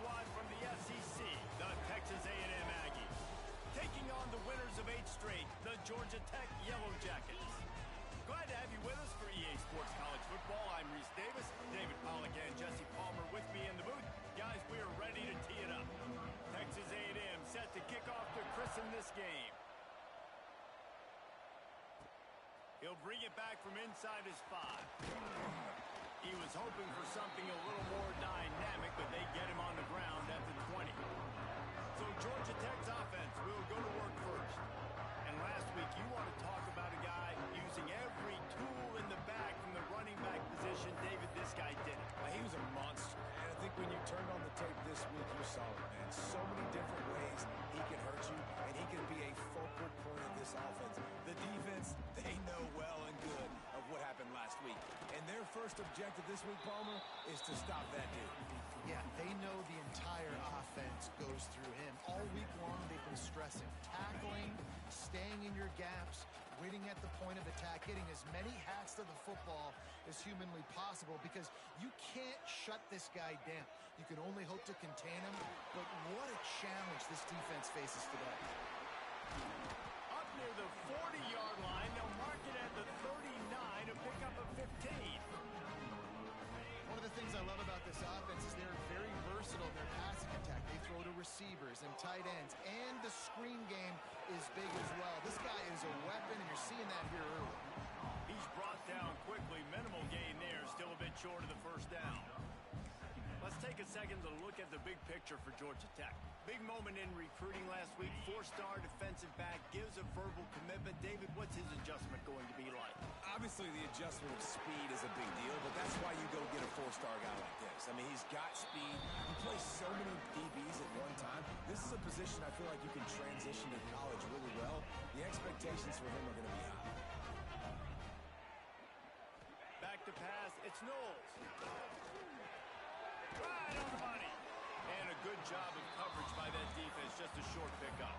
squad from the SEC, the Texas A&M Aggies, taking on the winners of 8 straight, the Georgia Tech Yellow Jackets. Glad to have you with us for EA Sports College Football. I'm Reese Davis, David Pollack and Jesse Palmer with me in the booth. Guys, we are ready to tee it up. Texas A&M set to kick off to christen this game. He'll bring it back from inside his 5. He was hoping for something a little more dynamic, but they get him on the ground at the 20. So Georgia Tech's offense will go to work first. And last week, you want to talk about a guy using every tool in the bag from the running back position. David, this guy did it. He was a monster. And I think when you turned on the tape this week, you saw it, man. So many different ways he can hurt you, and he can be a focal point of this offense. The defense, they know well and good of what happened last week. And their first objective this week, Palmer, is to stop that dude. Yeah, they know the entire offense goes through him. All week long, they've been stressing tackling, staying in your gaps, waiting at the point of attack, getting as many hats to the football as humanly possible, because you can't shut this guy down. You can only hope to contain him, but what a challenge this defense faces today. Up near the 40-yard line, they'll mark it at the 39 to pick up a 15. One of the things I love about this offense is they're very versatile in their passing attack. They throw to receivers and tight ends, and the screen game is big as well. This guy is a weapon, and you're seeing that here early. He's brought down quickly. Minimal gain there, still a bit short of the first down. Let's take a second to look at the big picture for Georgia Tech. Big moment in recruiting last week. 4-star defensive back gives a verbal commitment. David, what's his adjustment going to be like? Obviously, the adjustment of speed is a big deal, but that's why you go get a 4-star guy like this. I mean, he's got speed. He plays so many DBs at one time. This is a position I feel like you can transition to college really well. The expectations for him are going to be high. Back to pass. It's Knowles. Right on the money. And a good job of coverage by that defense. Just a short pickup.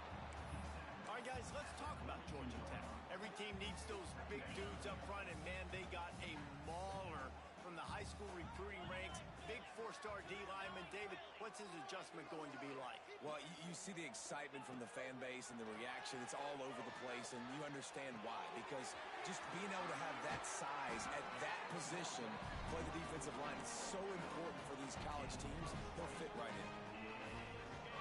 All right, guys, let's talk about Georgia Tech. Every team needs those big dudes up front, and, man, they got a mauler from the high school recruiting ranks. Big 4-star D lineman. David, what's his adjustment going to be like? Well, you see the excitement from the fan base and the reaction. It's all over the place, and you understand why. Because just being able to have that size at that position, play the defensive line, is so important for these college teams. He'll fit right in.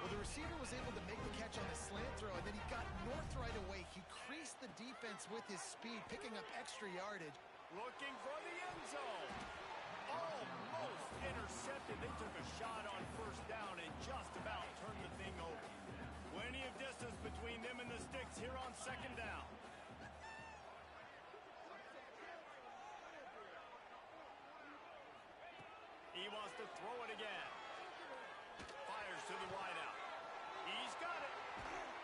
Well, the receiver was able to make the catch on the slant throw, and then he got north right away. He creased the defense with his speed, picking up extra yardage. Looking for the end zone. Almost intercepted. They took a shot on first down and just about turned the thing over. Plenty of distance between them and the sticks here on second down. He wants to throw it again. Fires to the wideout. He's got it.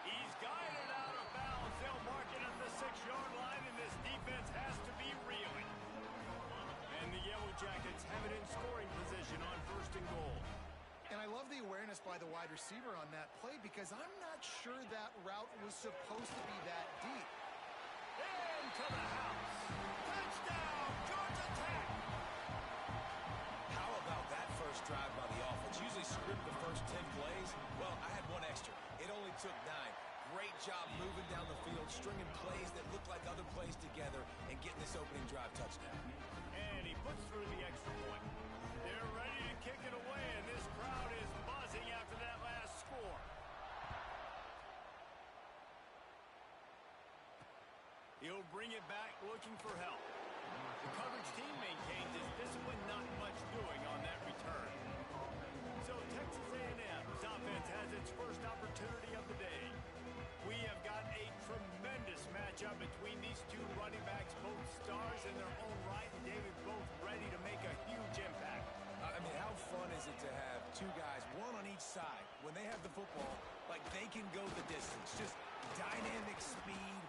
He's guided out of bounds. They'll mark it at the 6-yard line, and this defense has to be reeling. And the Yellow Jackets have it in scoring position on 1st and goal. And I love the awareness by the wide receiver on that play, because I'm not sure that route was supposed to be that deep. Into the house. Touchdown, Georgia Tech. How about that first drive by the offense? Usually script the first 10 plays. Well, I had one extra. It only took 9. Great job moving down the field, stringing plays that look like other plays together, and getting this opening drive touchdown. And he puts through the extra point. They're ready to kick it away, and this crowd is buzzing after that last score. He'll bring it back looking for help. The coverage team maintains its discipline, not much doing on that return. So Texas A&M's offense has its first opportunity of the day. We have got a tremendous matchup between these two running backs, both stars in their own right, and David, both ready to make a huge impact. I mean, how fun is it to have two guys, one on each side, when they have the football, like they can go the distance. Just dynamic speed,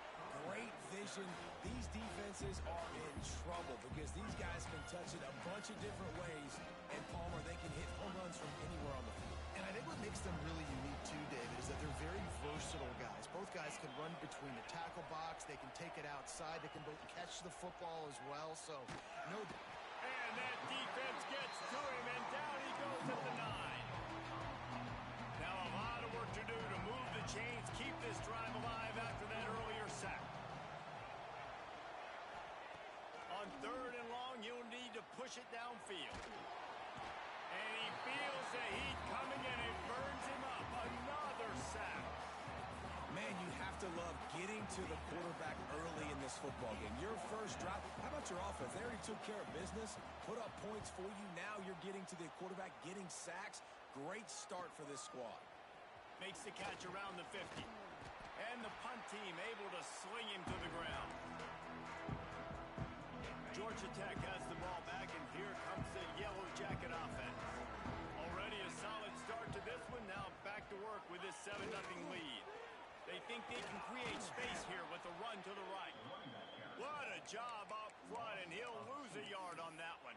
great vision. These defenses are in trouble because these guys can touch it a bunch of different ways, and Palmer, they can hit home runs from anywhere on the field. And I think what makes them really unique too, David, is that they're very versatile guys. Both guys can run between the tackle box. They can take it outside. They can both catch the football as well. So, no. And that defense gets to him, and down he goes at the 9. push it downfield. And he feels the heat coming, and it burns him up. Another sack. Man, you have to love getting to the quarterback early in this football game. Your first drive, how about your offense? They already took care of business, put up points for you. Now you're getting to the quarterback, getting sacks. Great start for this squad. Makes the catch around the 50. And the punt team able to sling him to the ground. Georgia Tech has the ball back, and here comes the Yellow Jacket offense. Already a solid start to this one. Now back to work with this 7-0 lead. They think they can create space here with a run to the right. What a job up front, and he'll lose a yard on that one.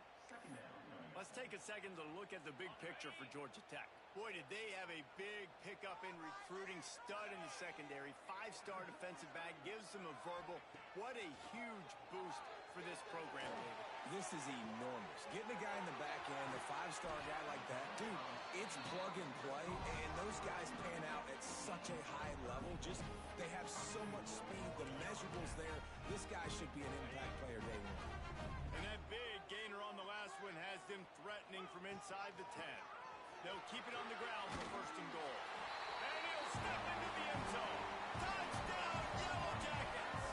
Let's take a second to look at the big picture for Georgia Tech. Boy, did they have a big pickup in recruiting. Stud in the secondary. 5-star defensive back. Gives them a verbal. What a huge boost for this program, David. This is enormous. Getting a guy in the back end, a 5-star guy like that, dude, it's plug and play, and those guys pan out at such a high level. Just, they have so much speed. The measurables there. This guy should be an impact player day one. And that big gainer on the last one has them threatening from inside the 10. They'll keep it on the ground for 1st and goal. And he'll step into the end zone. Touchdown, Yellow Jackets!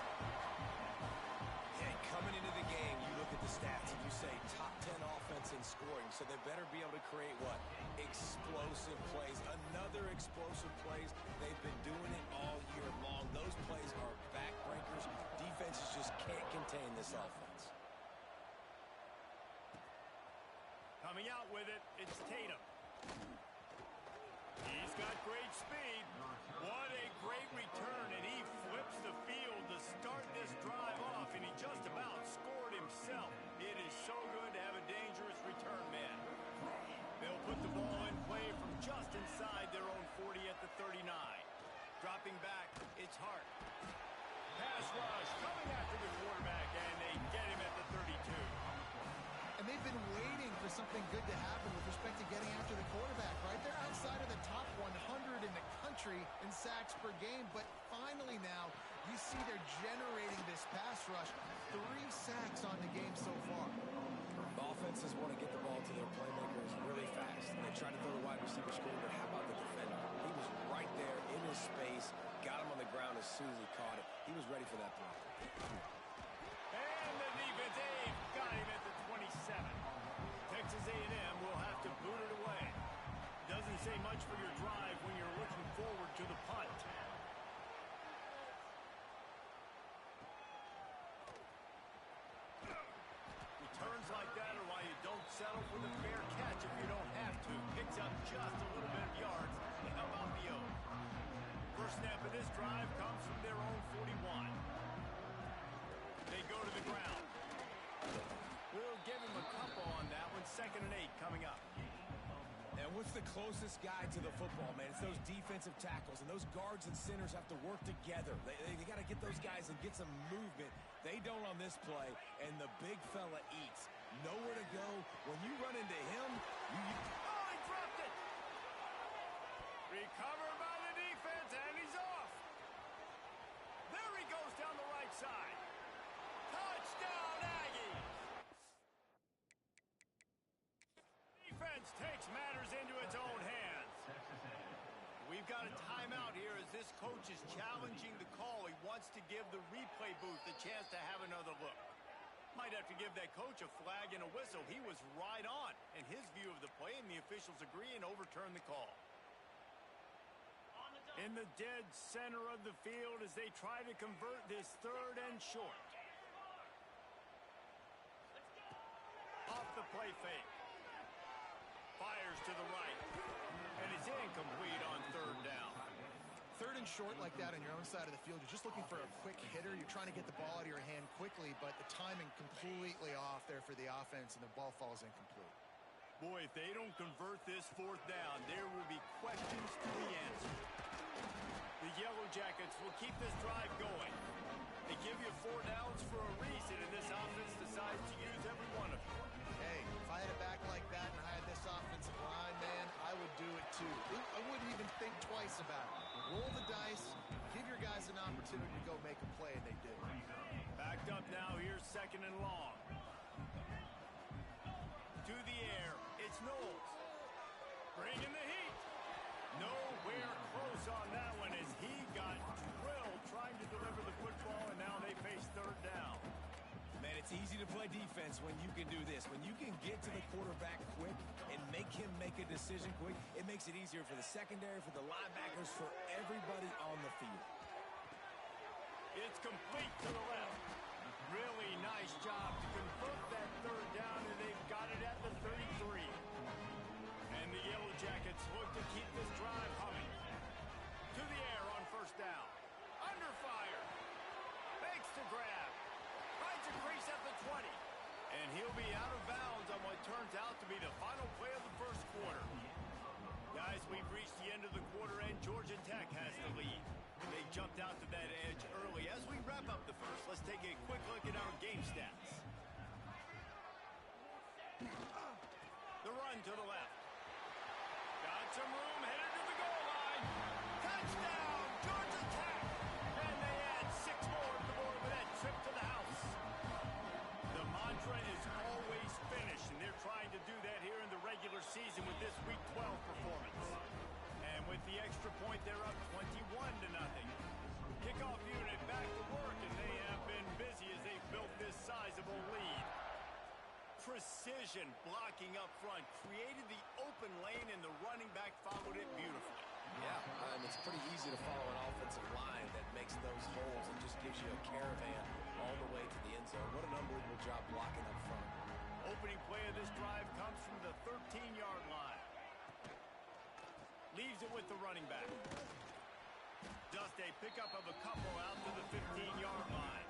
Yeah, coming into the game, you look at the stats and you say top 10 offense in scoring, so they better be able to create what? Explosive plays. Another explosive plays. They've been doing it all year long. Those plays are backbreakers. Defenses just can't contain this offense. Coming out with it, it's Tatum. He's got great speed. What a great return, and he flips the field to start this drive off, and he just about scored himself. It is so good to have a dangerous return man. They'll put the ball in play from just inside their own 40 at the 39. Dropping back, it's Hart. Pass rush coming after the quarterback, and they get him at the 32. And they've been waiting for something good to happen with respect to getting after the quarterback, right? They're outside of the top 100 in the country in sacks per game, but finally now you see they're generating this pass rush. 3 sacks on the game so far. Offenses want to get the ball to their playmakers really fast. They tried to throw the wide receiver screen, but how about the defender? He was right there in his space, got him on the ground as soon as he caught it. He was ready for that block. And the defense got him at the 27. Texas A&M will have to boot it away. Doesn't say much for your drive when you're looking forward to the punt. Returns like that are why you don't settle for the fair catch if you don't have to. Picks up just a little bit of yards to help out the O. First snap of this drive comes from their own 41. They go to the ground. We'll give him a couple on that one. 2nd and 8 coming up. And what's the closest guy to the football, man? It's those defensive tackles, and those guards and centers have to work together. They got to get those guys and get some movement. They don't on this play, and the big fella eats. Nowhere to go. When you run into him, Oh, he dropped it! Recovered by the defense, and he's off. There he goes down the right side. Touchdown, Aggies! Defense takes matters into its own hands. We've got a timeout here as this coach is challenging the call. He wants to give the replay booth a chance to have another look. Might have to give that coach a flag and a whistle. He was right on in his view of the play, and the officials agree and overturn the call. In the dead center of the field as they try to convert this 3rd and short. Off the play fake. Fires to the right. And it's incomplete on 3rd down. 3rd and short like that on your own side of the field. You're just looking for a quick hitter. You're trying to get the ball out of your hand quickly, but the timing completely off there for the offense, and the ball falls incomplete. Boy, if they don't convert this 4th down, there will be questions to the answer. The Yellow Jackets will keep this drive going. They give you 4 downs for a reason, and this offense decides to use every one of them. Hey, if I had a back like that and I had this offensive line, man, I would do it too. I wouldn't even think twice about it. Roll the dice, give your guys an opportunity to go make a play, and they did. Backed up now, here's 2nd and long. It's easy to play defense when you can do this. When you can get to the quarterback quick and make him make a decision quick, it makes it easier for the secondary, for the linebackers, for everybody on the field. It's complete to the left. Really nice job to convert that third down, and they've got it at the 33. And the Yellow Jackets look to keep this drive humming. To the air on first down. Under fire. Makes the grab. Finds a crease at the 20. And he'll be out of bounds on what turns out to be the final play of the first quarter. Guys, we've reached the end of the quarter, and Georgia Tech has the lead. They jumped out to that edge early. As we wrap up the first, let's take a quick look at our game stats. The run to the left. Got some room, headed to the goal line. Touchdown, Georgia Tech! And they add 6 more to the board with that trip to the house. The mantra is always finish, and they're trying to do that here in the regular season with this Week 12 performance. And with the extra point, they're up 21-0. Kickoff unit back to work, and they have been busy as they've built this sizable lead. Precision blocking up front created the open lane, and the running back followed it beautifully. Yeah, and it's pretty easy to follow an offensive line that makes those holes and just gives you a caravan all the way to the end zone. What an unbelievable job blocking up front. Opening play of this drive comes from the 13-yard line. Leaves it with the running back. Just a pickup of a couple out to the 15-yard line.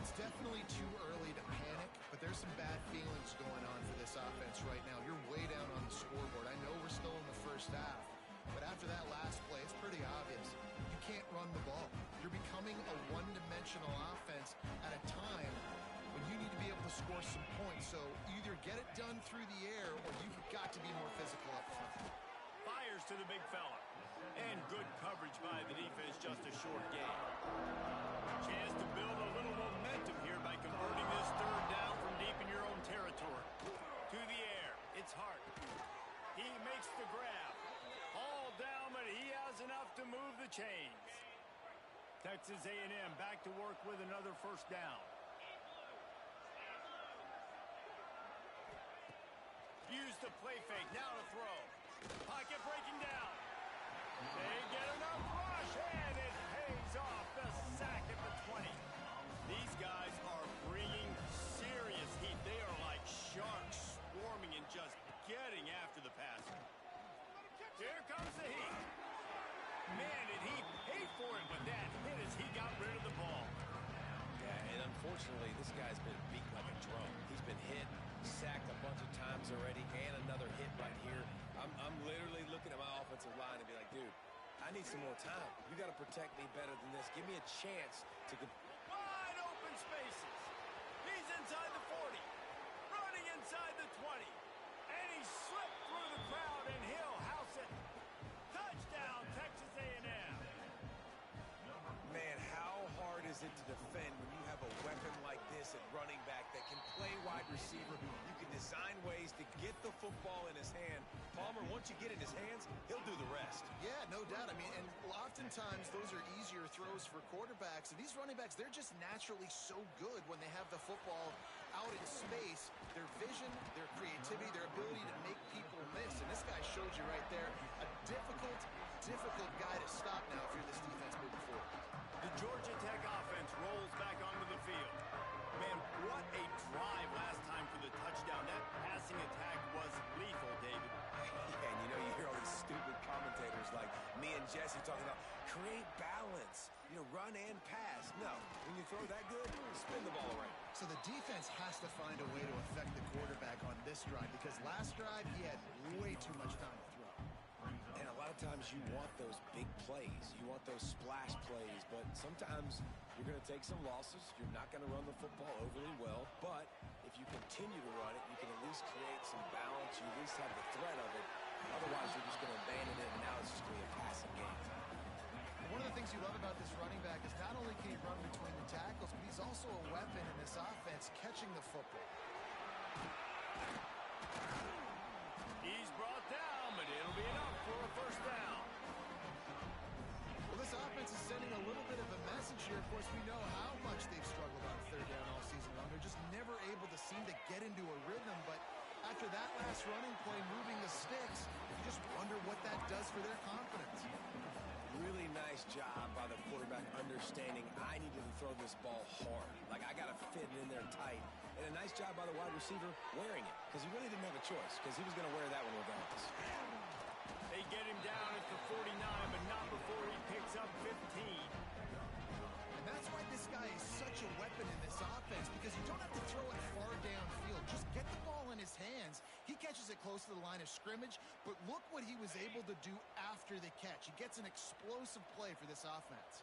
It's definitely too early to panic, but there's some bad feelings going on for this offense right now. You're way down on the scoreboard. I know we're still in the first half, but after that last play, it's pretty obvious. You can't run the ball. You're becoming a one-dimensional offense at a time when you need to be able to score some points. So either get it done through the air or you've got to be more physical up front. Fires to the big fella. And good coverage by the defense, just a short gain. Chance to build a little momentum here by converting this third down from deep in your own territory. To the air, it's Hart. He makes the grab. All down, but he has enough to move the chains. Texas A&M back to work with another first down. Use the play fake, now to throw. Pocket breaking down. They get enough rush, and it pays off. The sack at the 20. These guys are bringing serious heat. They are like sharks swarming and just getting after the passer. Here comes the heat. Man, did he pay for it with that hit as he got rid of the ball. Yeah, and unfortunately, this guy's been beat like a drum. He's been hit, sacked a bunch of times already, and another hit right here. I'm literally looking at my offensive line and be like, dude, I need some more time. You got to protect me better than this. Give me a chance to get Wide open spaces. He's inside the 40. Running inside the 20. And he slipped through the crowd, and he'll house it. Touchdown, Texas A&M. Man, how hard is it to defend when you have a weapon like this at running back that can play wide receiver? You can design ways to get the football in his hand. Palmer, once you get it in his hands, he'll do the rest. Yeah, no doubt. I mean, and oftentimes those are easier throws for quarterbacks. And these running backs, they're just naturally so good when they have the football out in space. Their vision, their creativity, their ability to make people miss. And this guy showed you right there a difficult guy to stop now if you're this defense moving forward. The Georgia Tech offense rolls back onto the field. Man, what a drive last time for the touchdown. That passing attack was lethal, David. Yeah, and you know, you hear all these stupid commentators like me and Jesse talking about create balance, run and pass. No, when you throw that good, spin the ball around. So the defense has to find a way to affect the quarterback on this drive because last drive he had way too much time to throw. And a lot of times you want those big plays. You want those splash plays. But sometimes you're going to take some losses. You're not going to run the football overly well. But if you continue to run it, you can at least create some balance. You at least have the threat of it. Otherwise, you're just going to abandon it, and now it's just going to be a passing game. One of the things you love about this running back is not only can he run between the tackles, but he's also a weapon in this offense catching the football. He's brought down, but it'll be enough for a first down. Well, this offense is sending a little bit of a message here. Of course, we know how much they've struggled on third down all season long. a rhythm, but after that last running play, moving the sticks, you just wonder what that does for their confidence. Really nice job by the quarterback understanding I needed to throw this ball hard. Like, I got to fit it in there tight. And a nice job by the wide receiver wearing it, because he really didn't have a choice, because he was going to wear that one regardless. They get him down at the 49, but not before he picks up 15. And that's why this guy is such a weapon in this offense, because you don't have to throw it far downfield. Just get the ball in his hands. He catches it close to the line of scrimmage, but look what he was able to do after the catch. He gets an explosive play for this offense.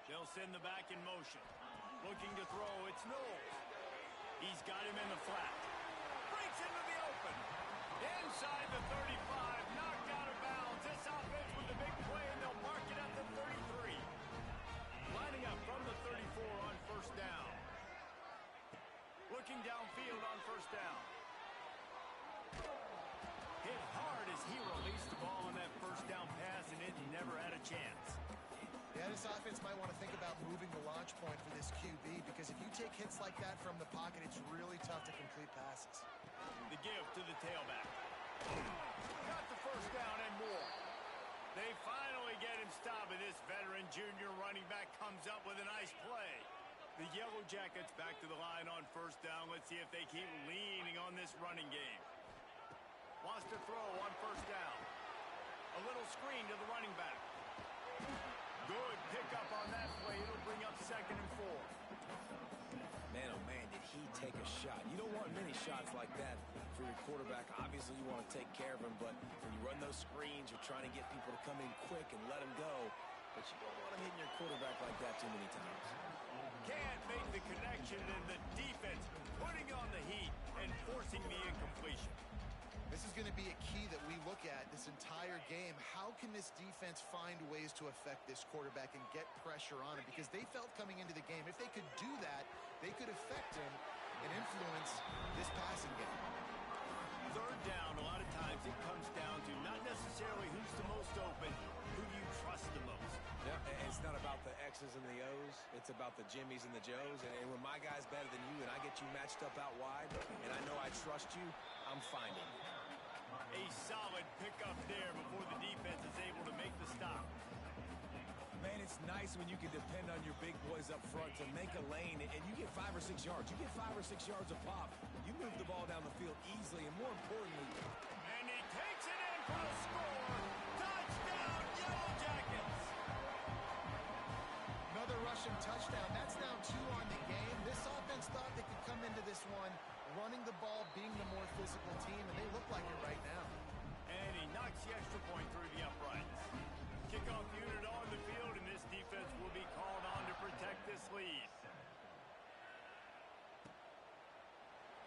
They'll send the back in motion. Looking to throw, it's Knowles. He's got him in the flat. Breaks into the open. Inside the 35, knocked out of bounds. This offense with the big play, and they'll mark it at the 33. Lining up from the 34 on first down. Looking downfield on first down. Hit hard as he released the ball on that first down pass, and it never had a chance. Yeah, this offense might want to think about moving the launch point for this QB, because if you take hits like that from the pocket, it's really tough to complete passes. The give to the tailback. Got the first down and more. They finally get him stopped, and this veteran junior running back comes up with a nice play. The Yellow Jackets back to the line on first down. Let's see if they keep leaning on this running game. Wants to throw on first down. A little screen to the running back. Good pickup on that play. It'll bring up 2nd and 4. Man, oh man, did he take a shot. You don't want many shots like that for your quarterback. Obviously, you want to take care of him, but when you run those screens, you're trying to get people to come in quick and let him go. But you don't want to hit your quarterback like that too many times. Can't make the connection, and the defense putting on the heat and forcing the incompletion. This is going to be a key that we look at this entire game. How can this defense find ways to affect this quarterback and get pressure on him? Because they felt coming into the game, if they could do that, they could affect him and influence this passing game. Third down, a lot of times it comes down to not necessarily who's the most open, who you trust the most. Yeah, and it's not about the X's and the O's. It's about the Jimmies and the Joes. And when my guy's better than you and I get you matched up out wide and I know I trust you, I'm finding you. A solid pickup there before the defense is able to make the stop. Man, it's nice when you can depend on your big boys up front to make a lane, and you get 5 or 6 yards. You get 5 or 6 yards a pop. You move the ball down the field easily, and more importantly... And he takes it in for the score. Touchdown, Yellow Jackets. Another rushing touchdown. That's now 2 on the game. This offense thought they could come into this one running the ball, being the more physical team, and they look like it right now. And he knocks the extra point through the uprights. Kickoff unit on the field, and this defense will be called on to protect this lead.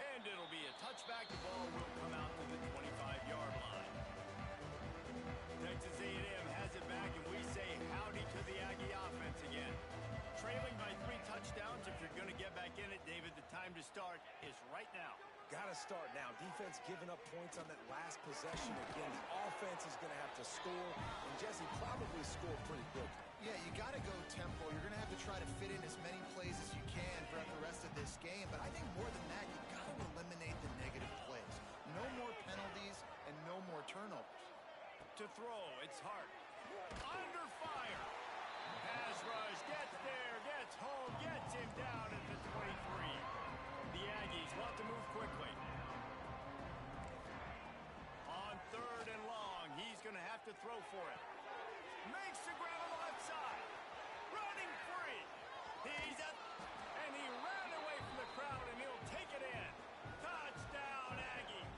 And it'll be a touchback. The ball will come out to the 25-yard line. Texas A&M has it back, and we say howdy to the Aggie offense again. Trailing by 3 touchdowns. If you're going to get back in it, David, the time to start is right now. Got to start now. Defense giving up points on that last possession again. The offense is going to have to score, and Jesse probably score pretty quickly. Yeah, you got to go tempo. You're going to have to try to fit in as many plays as you can throughout the rest of this game, but I think more than that, you got to eliminate the negative plays. No more penalties and no more turnovers. To throw, it's Hart. Under fire. Pass rush, gets there, gets home, gets him down at the 23. The Aggies want to move quickly. On 3rd and long, he's going to have to throw for it. Makes the grab on the left side. Running free. He's up, and he ran away from the crowd, and he'll take it in. Touchdown, Aggies.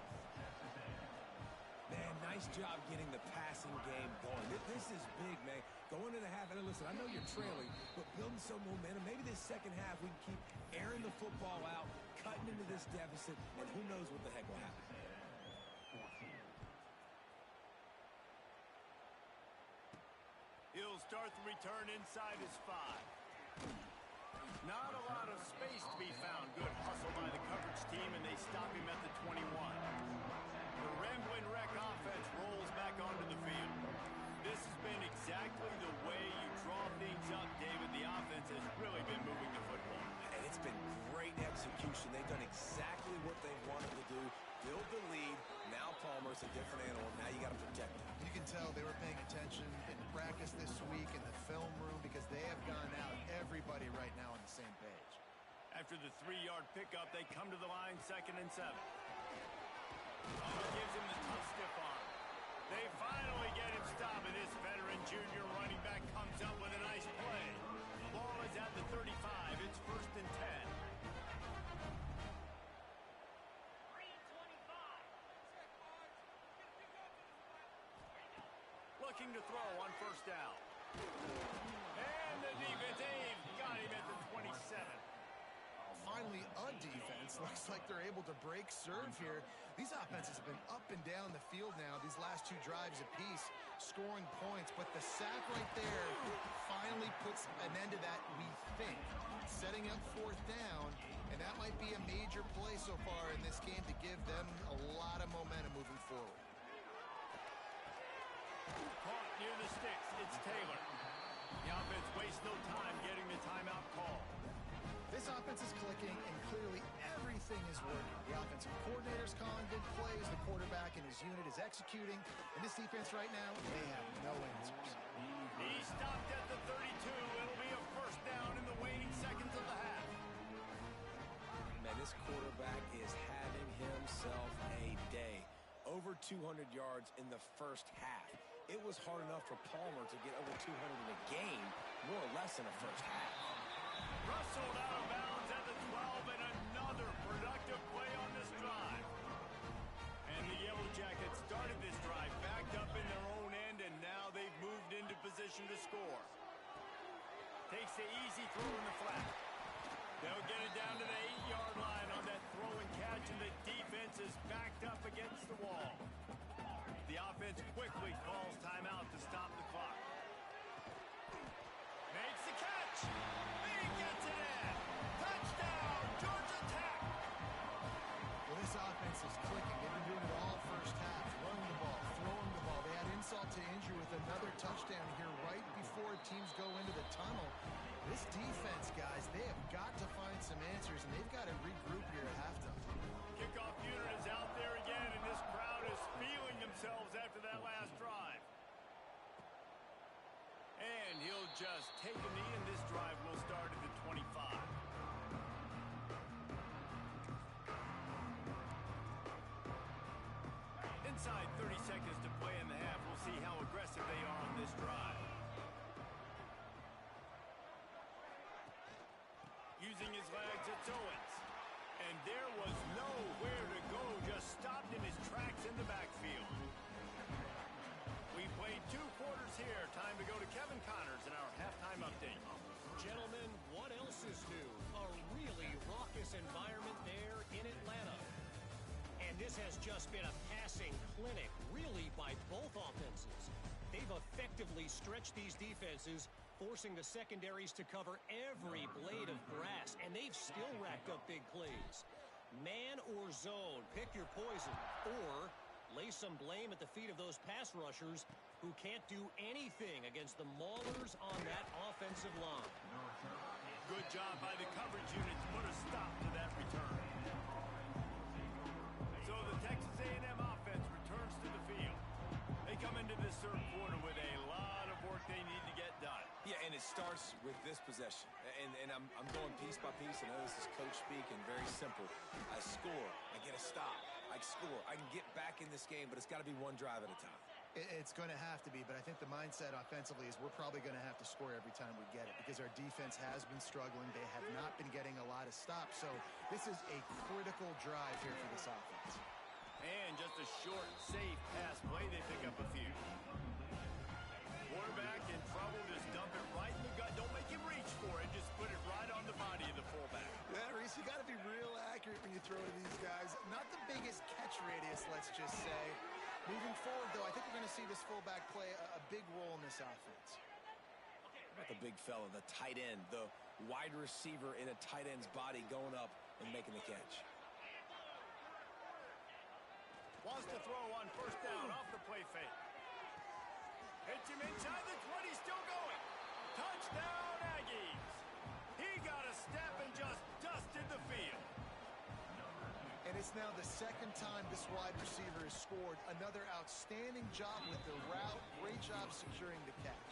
Man, nice job getting the passing game going. This is big, man. Going into the half, and listen, I know you're trailing, but building some momentum. Maybe this second half we can keep airing the football out, cutting into this deficit, and who knows what the heck will happen. He'll start the return inside his 5. Not a lot of space to be found. Good hustle by the coverage team, and they stop him at the 21. The Ramblin' Wreck offense rolls back onto the field. This has been exactly the way you draw things up, David. The offense has really been moving the football. And it's been great execution. They've done exactly what they wanted to everybody right now on the same page. After the 3-yard pickup, they come to the line 2nd and 7. Oh, it gives him the tough stiff arm. They finally get him stopped, and this veteran junior running back comes up with a nice play. The ball is at the 35. It's 1st and 10. Looking to throw on 1st down. And the defense, they've got him at the 27. Finally, a defense. Looks like they're able to break serve here. These offenses have been up and down the field now, these last 2 drives apiece, scoring points. But the sack right there finally puts an end to that, we think. Setting up 4th down, and that might be a major play so far in this game to give them a lot of momentum moving forward. Caught near the sticks. It's Taylor. The offense wastes no time getting the timeout call. This offense is clicking, and clearly everything is working. The offensive coordinator's calling good plays. The quarterback and his unit is executing. And this defense right now, they have no answers. He stopped at the 32. It'll be a 1st down in the waning seconds of the half. Man, this quarterback is having himself a day. Over 200 yards in the 1st half. It was hard enough for Palmer to get over 200 in a game, more or less in the 1st half. Rustled out of bounds at the 12, and another productive play on this drive. And the Yellow Jackets started this drive backed up in their own end, and now they've moved into position to score. Takes the easy throw in the flat. They'll get it down to the 8-yard line on that throw and catch, and the defense is backed up against the wall. The offense quickly calls timeout to stop the clock. Makes the catch. He gets it in. Touchdown, Georgia Tech. Well, this offense is clicking. They've been doing it all 1st half. Running the ball, throwing the ball. They had insult to injury with another touchdown here right before teams go into the tunnel. This defense, guys, they have got to find some answers, and they've got to regroup here at halftime. Kickoff unit is out there again, and this crowd is feeling themselves after that last drive. And he'll just take a knee, and this drive will start at the 25. Inside 30 seconds to play in the half. We'll see how aggressive they are on this drive. Using his legs, it's Owens. And there was nowhere to go, just stopped in his tracks in the backfield. We played 2 quarters here. Time to go to Kevin Connors in our halftime update. Gentlemen, what else is new? A really raucous environment there in Atlanta. And this has just been a passing clinic, really, by both offenses. They've effectively stretched these defenses, forcing the secondaries to cover every blade of grass, and they've still racked up big plays. Man or zone, pick your poison, or lay some blame at the feet of those pass rushers who can't do anything against the maulers on that offensive line. Good job by the coverage unit to put a stop to that return. So the Texas A&M offense returns to the field. They come into this 3rd quarter with a lot of work they need to get done. Yeah, and it starts with this possession. And I'm going piece by piece. I know this is coach speak and very simple. I score. I get a stop. I score. I can get back in this game, but it's got to be one drive at a time. It's going to have to be, but I think the mindset offensively is we're probably going to have to score every time we get it because our defense has been struggling. They have not been getting a lot of stops. So this is a critical drive here for this offense. And just a short, safe pass play. They pick up a few. Quarterback in trouble. Just dump it right in the gut. Don't make him reach for it. Just put it right on the body of the fullback. Yeah, Reese, you got to be real accurate when you throw to these guys. Not the biggest catch radius, let's just say. Moving forward, though, I think we're going to see this fullback play a big role in this offense. How about the big fella, the tight end, the wide receiver in a tight end's body going up and making the catch. Wants to throw on 1st down off the play fake. Hits him inside the 20, still going. Touchdown, Aggies. He got a step and just dusted the field. And it's now the 2nd time this wide receiver has scored. Another outstanding job with the route. Great job securing the catch.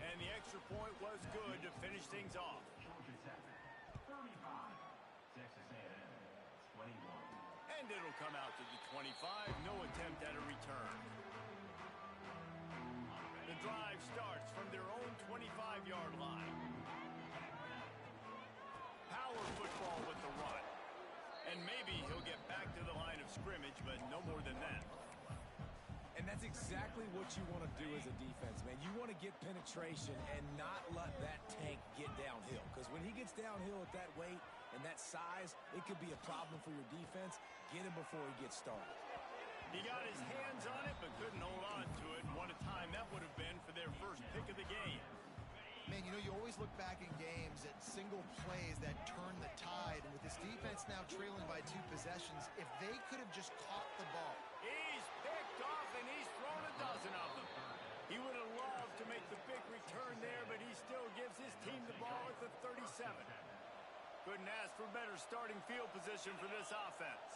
And the extra point was good to finish things off. 35, Texas A&M, 21. And it'll come out to the 25. No attempt at a return. The drive starts from their own 25-yard line. Power football with the run. And maybe he'll get back to the line of scrimmage, but no more than that. And that's exactly what you want to do as a defense, man. You want to get penetration and not let that tank get downhill. Because when he gets downhill at that weight and that size, it could be a problem for your defense. Get him before he gets started. He got his hands on it, but couldn't hold on to it. And what a time that would have been for their first pick of the game. Man, you know, you always look back in games at single plays that turn the tide. And with this defense now trailing by 2 possessions, if they could have just caught the ball. He's picked off, and he's thrown a dozen of them. He would have loved to make the big return there, but he still gives his team the ball at the 37. Couldn't ask for better starting field position for this offense.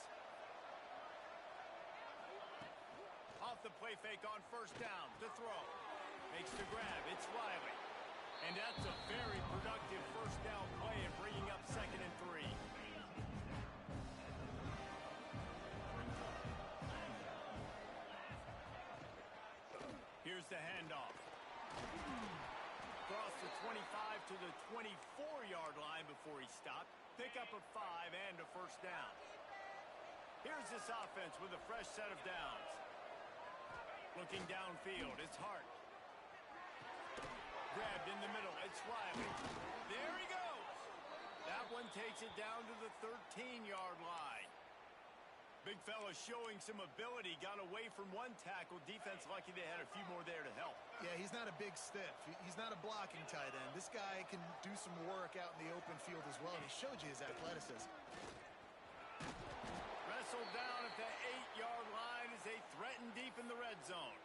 Off the play fake on first down to throw. Makes the grab. It's Riley. And that's a very productive first down play and bringing up 2nd and 3. Here's the handoff. Cross the 25 to the 24-yard line before he stopped. Pick up a 5 and a first down. Here's this offense with a fresh set of downs. Looking downfield, it's Hart. Grabbed in the middle, it's Riley. There he goes. That one takes it down to the 13-yard line. Big fella showing some ability. Got away from one tackle. Defense lucky they had a few more there to help. Yeah, he's not a big stiff. He's not a blocking tight end. This guy can do some work out in the open field as well, and he showed you his athleticism. Wrestled down at the 8-yard line as they threaten deep in the red zone.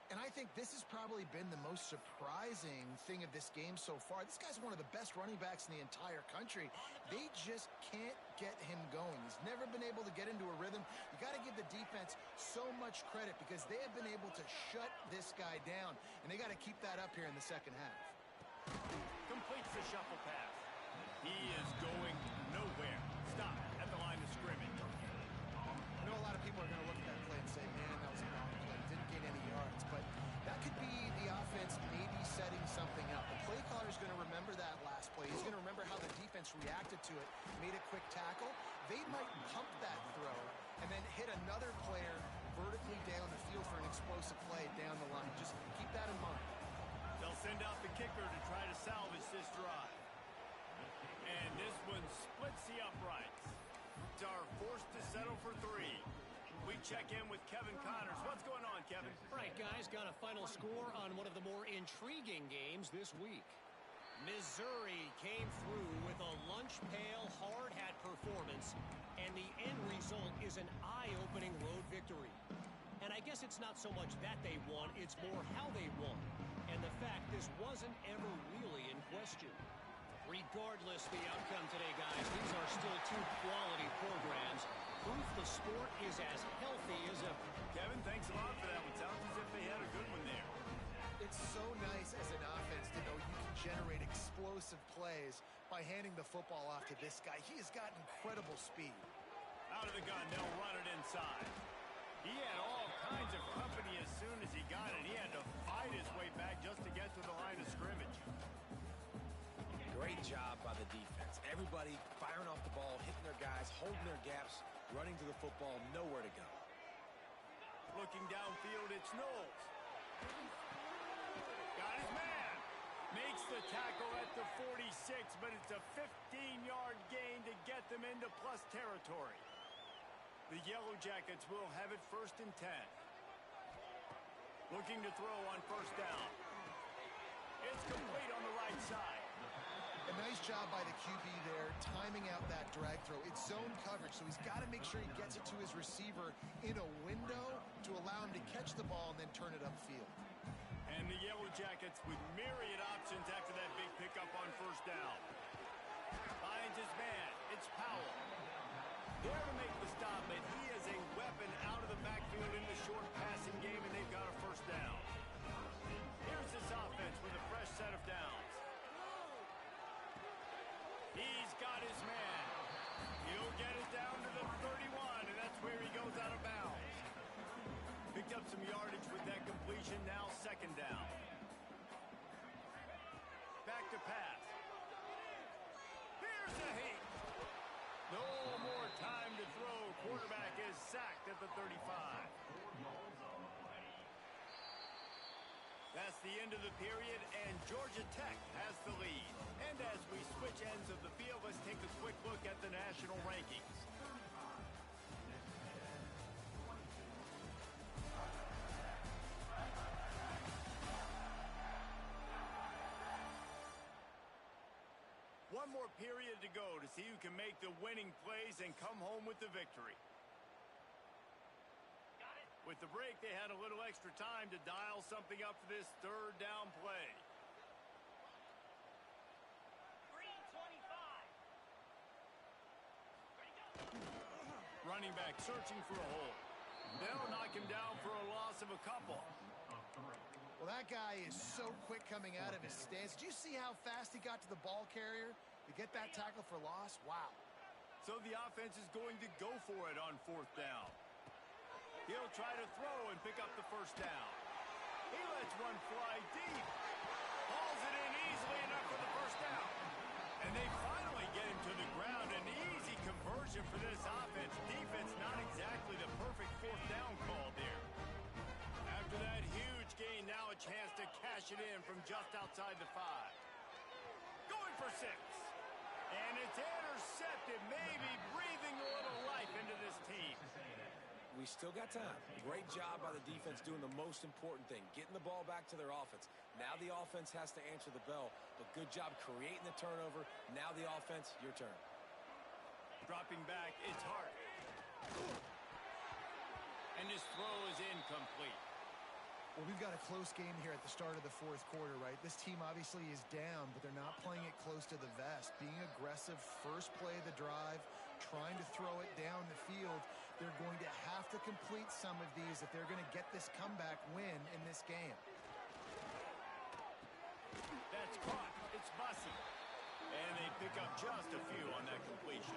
And I think this has probably been the most surprising thing of this game so far. This guy's one of the best running backs in the entire country. They just can't get him going. He's never been able to get into a rhythm. You got to give the defense so much credit because they have been able to shut this guy down. And they got to keep that up here in the second half. Completes the shuffle pass. He is going nowhere. Stop at the line of scrimmage. I know a lot of people are going to look at that play and say, man, that was a wrong play. Didn't gain any yards. But that could be the offense maybe setting something up. The play caller is going to remember that last play. He's going to remember how the defense reacted to it, made a quick tackle. They might pump that throw and then hit another player vertically down the field for an explosive play down the line. Just keep that in mind. They'll send out the kicker to try to salvage this drive. And this one splits the uprights. Are forced to settle for 3. We check in with Kevin Connors. What's going on, Kevin? Right, guys, got a final score on one of the more intriguing games this week. Missouri came through with a lunch pail, hard hat performance, and the end result is an eye-opening road victory. And I guess it's not so much that they won, it's more how they won. And the fact this wasn't ever really in question. Regardless the outcome today, guys, these are still 2 quality programs. Proof the sport is as healthy as ever. Kevin, thanks a lot for that one. Sounds as if they had a good one there. It's so nice as an offense to know you can generate explosive plays by handing the football off to this guy. He has got incredible speed. Out of the gun, they'll run it inside. He had all kinds of company as soon as he got it. He had to fight his way back just to get to the line of scrimmage. Great job by the defense. Everybody firing off the ball, hitting their guys, holding their gaps, running to the football, nowhere to go. Looking downfield, it's Knowles. Got his man. Makes the tackle at the 46, but it's a 15-yard gain to get them into plus territory. The Yellow Jackets will have it 1st and 10. Looking to throw on first down. It's complete on the right side. A nice job by the QB there, timing out that drag throw. It's zone coverage, so he's got to make sure he gets it to his receiver in a window to allow him to catch the ball and then turn it upfield. And the Yellow Jackets with myriad options after that big pickup on first down. Finds his man. It's Powell. There to make the stop, but he is a weapon out of the backfield in the short passing game, and they've got a first down. Here's this offense with to pass. Here's the heat. No more time to throw. Quarterback is sacked at the 35. That's the end of the period, and Georgia Tech has the lead. And as we switch ends of the field, let's take a quick look at the national rankings. One more period to go to see who can make the winning plays and come home with the victory. With the break, they had a little extra time to dial something up for this third down play. Running back searching for a hole. They'll knock him down for a loss of a couple. Well, that guy is so quick coming out of his stance. Did you see how fast he got to the ball carrier to get that tackle for loss? Wow. So the offense is going to go for it on fourth down. He'll try to throw and pick up the first down. He lets one fly deep. Hauls it in easily enough for the first down. And they finally get him to the ground. An easy conversion for this offense. Defense not exactly the perfect fourth down call there. After that huge gain, now a chance to cash it in from just outside the 5. Going for 6. And it's intercepted, maybe breathing a little life into this team. We still got time. Great job by the defense doing the most important thing, getting the ball back to their offense. Now the offense has to answer the bell, but good job creating the turnover. Now the offense, your turn. Dropping back, it's Hart. And his throw is incomplete. Well, we've got a close game here at the start of the fourth quarter, right? This team obviously is down, but they're not playing it close to the vest. Being aggressive, first play of the drive, trying to throw it down the field. They're going to have to complete some of these if they're going to get this comeback win in this game. That's caught. It's Bussey. And they pick up just a few on that completion.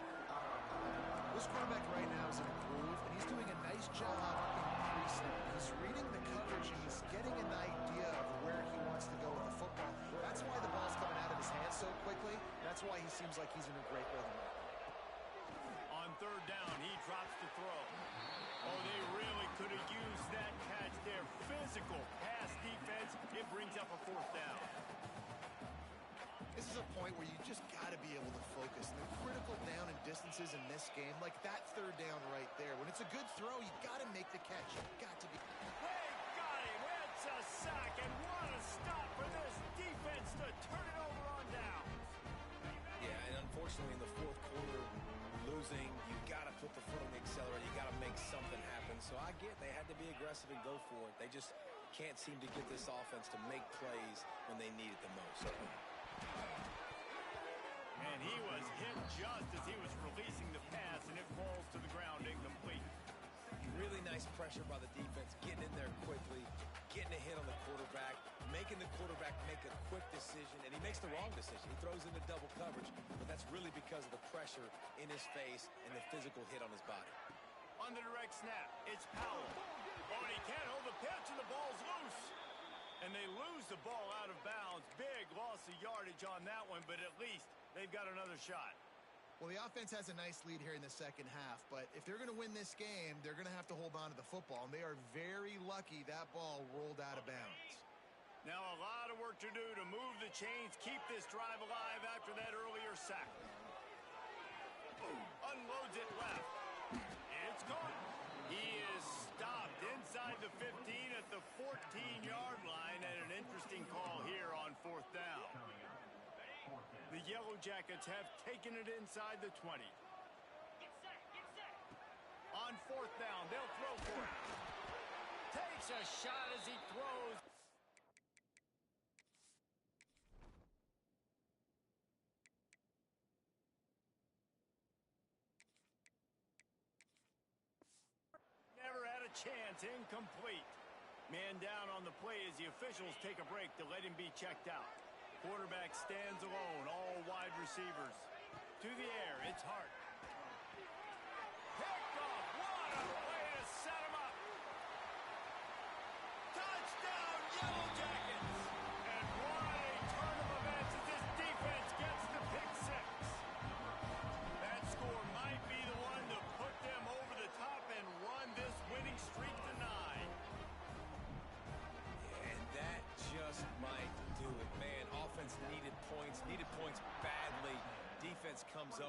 This quarterback right now is in a groove, and he's doing a nice job increasing. He's reading the coverage, and he's getting an idea of where he wants to go with the football. That's why the ball's coming out of his hands so quickly. That's why he seems like he's in a great rhythm right now. On third down, he drops the throw. Oh, they really could have used that catch there. Physical pass defense. It brings up a fourth down. This is a point where you just got to be able to focus. And the critical down and distances in this game, like that third down right there. When it's a good throw, you got to make the catch. You've got to be. They got him. It's a sack. And what a stop for this defense to turn it over on down. Yeah, and unfortunately in the fourth quarter, losing, you got to put the foot on the accelerator. You got to make something happen. So I get they had to be aggressive and go for it. They just can't seem to get this offense to make plays when they need it the most. And he was hit just as he was releasing the pass, and it falls to the ground incomplete. Really nice pressure by the defense, getting in there quickly, getting a hit on the quarterback, making the quarterback make a quick decision, and he makes the wrong decision. He throws into double coverage, but that's really because of the pressure in his face and the physical hit on his body. On the direct snap, it's Powell. Oh, and he can't hold the pitch, and the ball's loose. And they lose the ball out of bounds. Big loss of yardage on that one, but at least they've got another shot. Well, the offense has a nice lead here in the second half, but if they're going to win this game, they're going to have to hold on to the football, and they are very lucky that ball rolled out of bounds. Now a lot of work to do to move the chains, keep this drive alive after that earlier sack. Unloads it left. It's gone. He is stopped inside the 15 at the 14-yard line, and an interesting call here on fourth down. The Yellow Jackets have taken it inside the 20. On fourth down, they'll throw for it. Takes a shot as he throws. Never had a chance, incomplete. Man down on the play as the officials take a break to let him be checked out. Quarterback stands alone, all wide receivers. To the air, it's Hart. Picked off, what a way to set him up. Touchdown, Yellow Jackets. And what a turn of events as this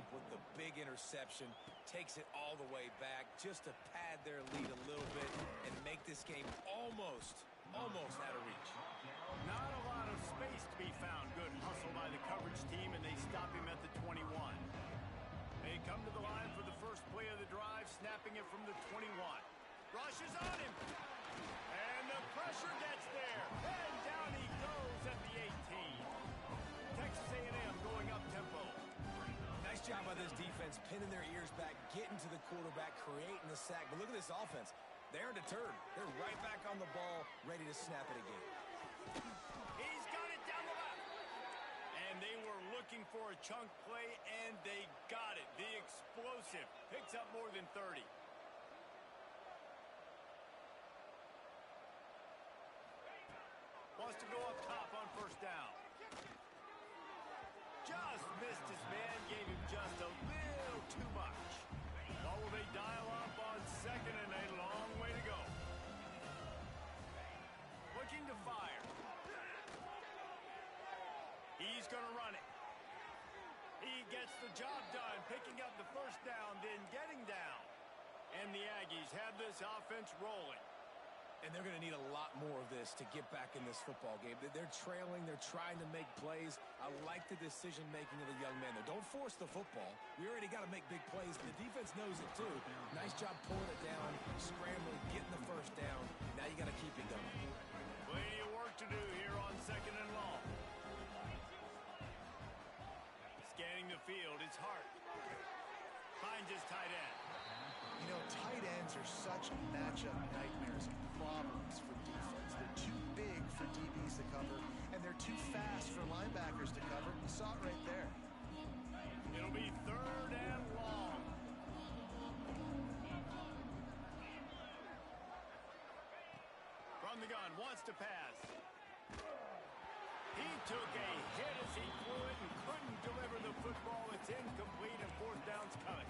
up with the big interception, takes it all the way back just to pad their lead a little bit and make this game almost out of reach. Not a lot of space to be found. Good hustle by the coverage team, and they stop him at the 21. They come to the line for the first play of the drive, snapping it from the 21. Rushes on him. And the pressure gets there. And down he goes at the 18. Texas A&M going up tempo. Nice job by this defense, pinning their ears back, getting to the quarterback, creating the sack. But look at this offense. They're deterred. They're right back on the ball, ready to snap it again. He's got it down the left. And they were looking for a chunk play, and they got it. The explosive picks up more than 30. Wants to go up top on first down. Just missed his man, gave him just a little too much. What will they dial up on second and a long way to go? Looking to fire. He's going to run it. He gets the job done, picking up the first down, then getting down. And the Aggies have this offense rolling. And they're going to need a lot more of this to get back in this football game. They're trailing. They're trying to make plays. I like the decision-making of the young man there. Don't force the football. We already got to make big plays. The defense knows it, too. Nice job pulling it down, scrambling, getting the first down. Now you got to keep it going. Plenty of work to do here on second and long. Scanning the field, it's Hart. Finds his tight end. You know, tight ends are such matchup nightmares and problems for defense. They're too big for DBs to cover, and they're too fast for linebackers to cover. You saw it right there. It'll be third and long. From the gun, wants to pass. He took a hit as he threw it and couldn't deliver the football. It's incomplete, and fourth down's coming.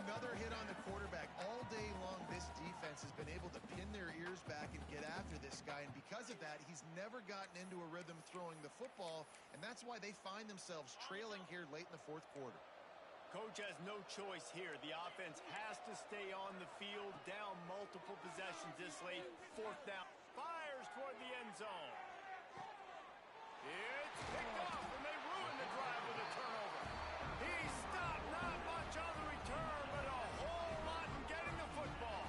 Another hit on the quarterback. All day long, this defense has been able to pin their ears back and get after this guy, and because of that, he's never gotten into a rhythm throwing the football, and that's why they find themselves trailing here late in the fourth quarter. Coach has no choice here. The offense has to stay on the field, down multiple possessions this late. Fourth down. Fires toward the end zone. It's picked off, and they ruin the drive with a turnover. He stopped, not much on the return, but a whole lot in getting the football.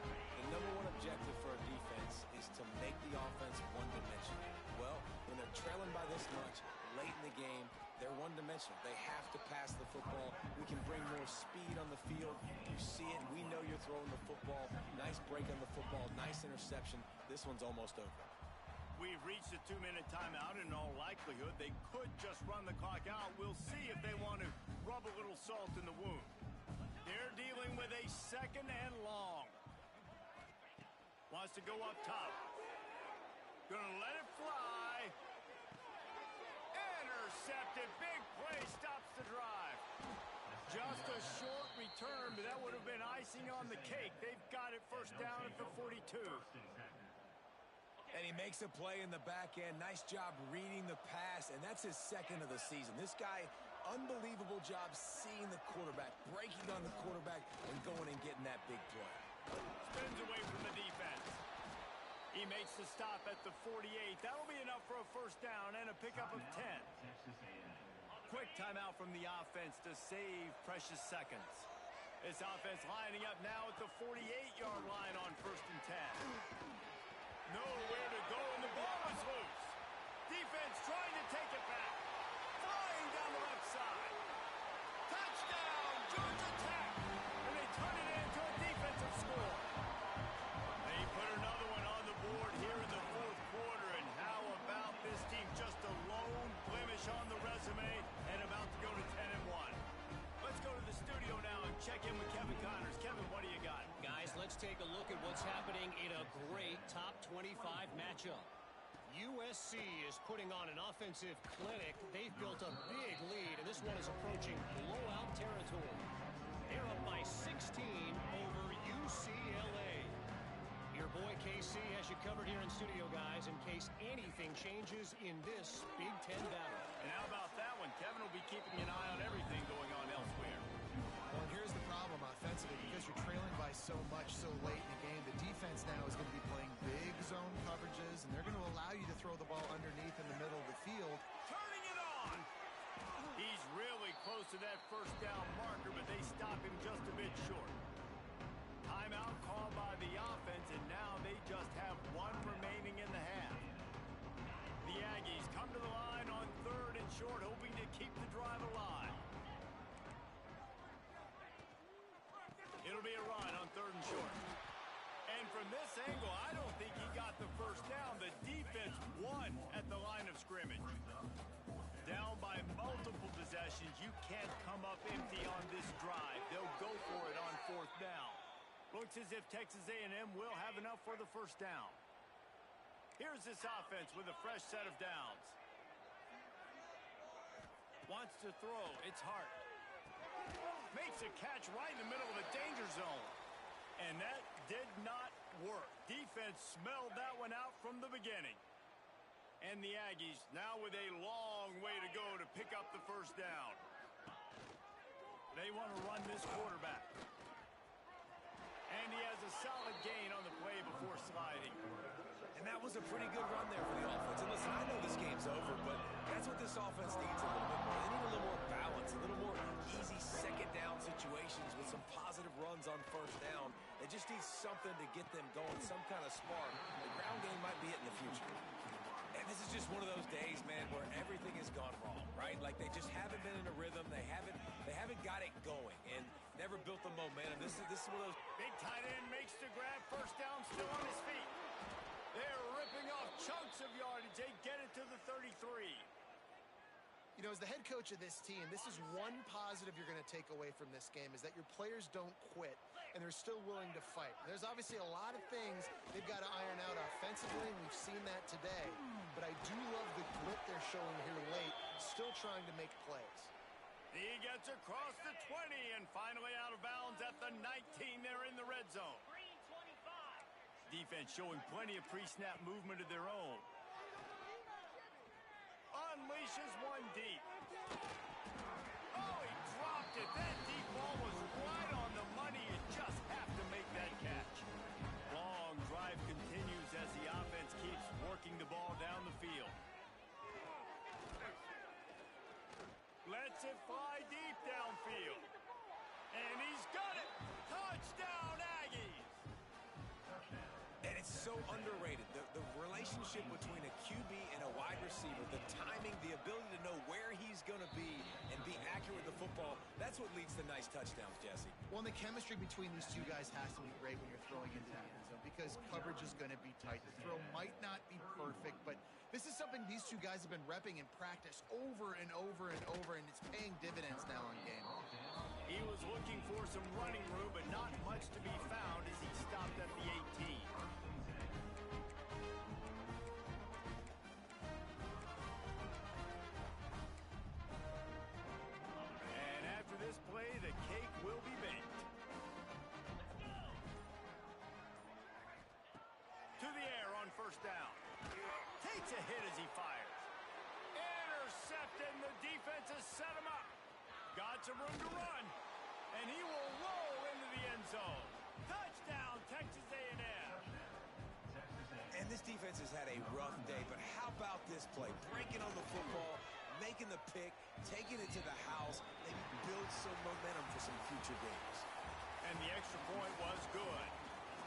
The number one objective for a defense is to make the offense one-dimensional. Well, when they're trailing by this much late in the game, they're one-dimensional. They have to pass the football. We can bring more speed on the field. You see it. We know you're throwing the football. Nice break on the football. Nice interception. This one's almost over. We've reached a 2-minute timeout. In all likelihood, they could just run the clock out. We'll see if they want to rub a little salt in the wound. They're dealing with a second and long. Wants to go up top. Gonna let it fly. Intercepted. Big play stops the drive. Just a short return, but that would have been icing on the cake. They've got it first down at the 42. And he makes a play in the back end. Nice job reading the pass, and that's his second of the season. This guy, unbelievable job seeing the quarterback, breaking on the quarterback, and going and getting that big play. Spins away from the defense. He makes the stop at the 48. That'll be enough for a first down and a pickup of 10. Quick timeout from the offense to save precious seconds. This offense lining up now at the 48-yard line on first and 10. Nowhere to go, and the ball is loose. Defense trying to take it back. Flying down the left side. Touchdown, Georgia Tech. And they turn it into a defensive score. They put another one on the board here in the fourth quarter. And how about this team? Just a lone blemish on the resume and about to go to 10-1. Let's go to the studio now and check in with Kevin Connors. Kevin, what do you got? Guys, let's take a look at what's happening in a great top 25 matchup. USC is putting on an offensive clinic. They've built a big lead, and this one is approaching blowout territory. They're up by 16 over UCLA. Your boy KC has you covered here in studio, guys, in case anything changes in this Big Ten battle. And how about that one? and Kevin will be keeping an eye on everything going on elsewhere. Well, and here's the problem offensively. Because you're trailing by so much so late in the game, the defense now is going to be playing big zone coverages, and they're going to allow you to throw the ball underneath in the middle of the field. Turning it on! He's really close to that first down marker, but they stop him just a bit short. Timeout called by the offense, and now they just have one remaining in the half. The Aggies come to the line on 3rd and short, hoping to keep the drive alive. It'll be a run on 3rd and short. And from this angle, I don't think he got the first down. The defense won at the line of scrimmage. Down by multiple possessions, you can't come up empty on this drive. They'll go for it on 4th down. Looks as if Texas A&M will have enough for the first down. Here's this offense with a fresh set of downs. Wants to throw. It's Hart. Makes a catch right in the middle of a danger zone. And that did not work. Defense smelled that one out from the beginning. And the Aggies now with a long way to go to pick up the first down. They want to run this quarterback. And he has a solid gain on the play before sliding. And that was a pretty good run there for the offense. And listen, I know this game's over, but that's what this offense needs a little bit more. They need a little more balance, a little more easy second down situations with some positive runs on first down. They just need something to get them going, some kind of spark. The ground game might be it in the future. And this is just one of those days, man, where everything has gone wrong, right? Like they just haven't been in a rhythm. They haven't got it going and never built the momentum. This is one of those. Big tight end makes the grab. First down, still on his feet. They're ripping off chunks of yardage. They get it to the 33. You know, as the head coach of this team, this is one positive you're going to take away from this game, is that your players don't quit, and they're still willing to fight. There's obviously a lot of things they've got to iron out offensively, and we've seen that today. But I do love the grit they're showing here late, still trying to make plays. He gets across the 20 and finally out of bounds at the 19. They're in the red zone. Defense showing plenty of pre-snap movement of their own. Unleashes one deep. Oh, he dropped it. That deep ball was right on the money. You just have to make that catch. Long drive continues as the offense keeps working the ball down the field. Lets it fly deep downfield. And he's got it. Touchdown, Aggies. And it's so underrated. The relationship between a QB and a wide receiver, the timing, the ability to know where he's going to be and be accurate with the football, that's what leads to nice touchdowns, Jesse. Well, and the chemistry between these two guys has to be great when you're throwing into the end zone because coverage is going to be tight. The throw might not be perfect, but this is something these two guys have been repping in practice over and over and over, and it's paying dividends now in game. He was looking for some running room, but not much to be found as he stopped at the 18. And after this play, the cake will be baked. To the air on first down. Takes a hit as he fires. Intercepted, and the defense has set him up. Got some room to run, and he will roll into the end zone. Touchdown, Texas A&M. And this defense has had a rough day, but how about this play? Breaking on the football, making the pick, taking it to the house, maybe build some momentum for some future games. And the extra point was good.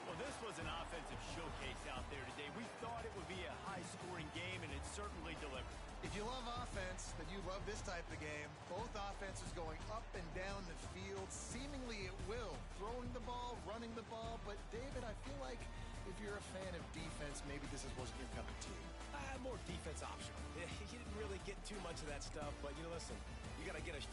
Well, this was an offensive showcase out there today. We thought it would be a high-scoring game, and it certainly delivered. If you love offense, then you love this type of game. Both offenses going up and down the field, seemingly at will. Throwing the ball, running the ball. But, David, I feel like if you're a fan of defense, maybe this wasn't your cup of tea. More defense optional. He didn't really get too much of that stuff, but, listen, you got to get a